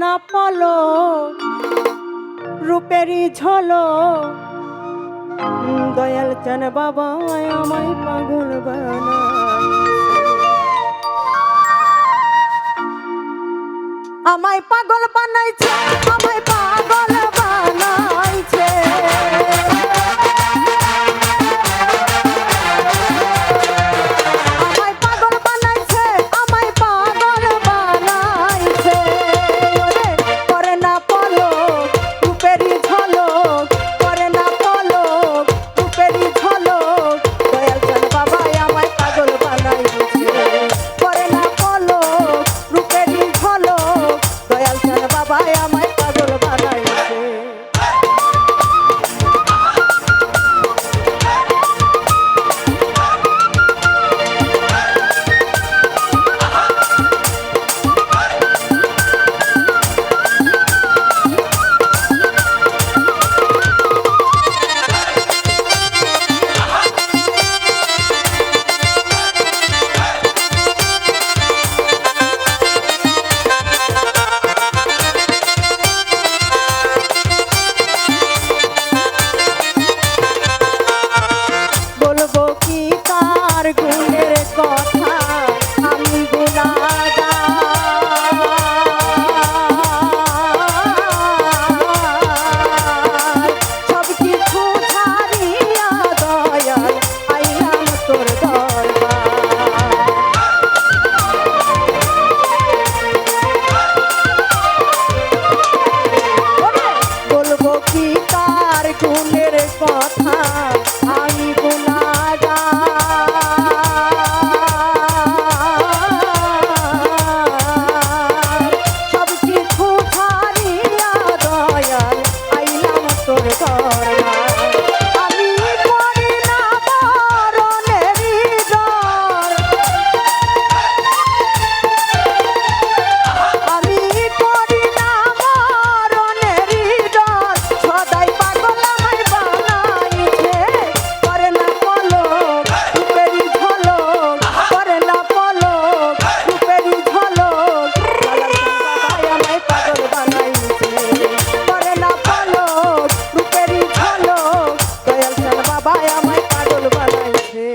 না পলক রূপেরই ঝলক দয়াল চান বাবা আমায় পাগল বানায় আমায় পাগল বানাইছে আমায় পাগল বানাইছে আমায় পাগল বানাইছে আমায় পাগল বানাইছে ওরে করে না পলক রূপেরই ঝলক করে না পলক রূপেরই ঝলক দয়াল চান বাবা আমায় পাগল বানাইছে করে না পলক রূপেরই ঝলক দয়াল চান বাবা আমায় পাগল বানাইছে বলবো কি তার গুণের কথা আমি গুনাহগার সব কিছু ছাড়িয়া দয়াল আইলাম তোর দরবার বলবো কি তার গুণের কথা আমি গুনাহগার সব কিছু ছাড়িয়া দয়াল আইলাম তোর দরবার আমি করি না মরণেরই ডর আমি করি না মরণেরই ডর সদাই পাগল আমায় বানাইছে করে না পলক রূপেরই ঝলক করে না পলক রূপেরই ঝলক বাবাই আমায় পাগল বানাইছে করে না পলক রূপেরই ঝলক দয়াল চান বাবাই আমায় পাগল বানাইছে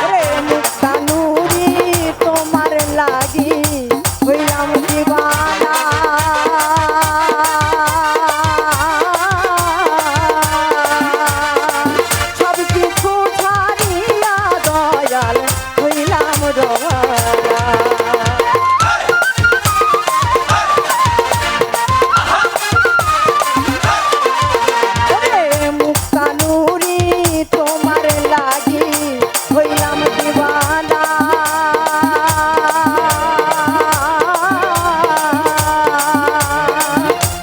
ওরে মুক্তানুরি তোমার লাগি হইলাম দিওয়ানা সব কিছু ছাড়িয়া দয়াল হইলাম রওয়ানা ওরে মুক্তানুরি তোমার লাগি হইলাম দিওয়ানা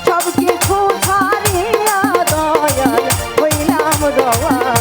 সব কিছু ছাড়িয়া দয়াল হইলাম রওয়ানা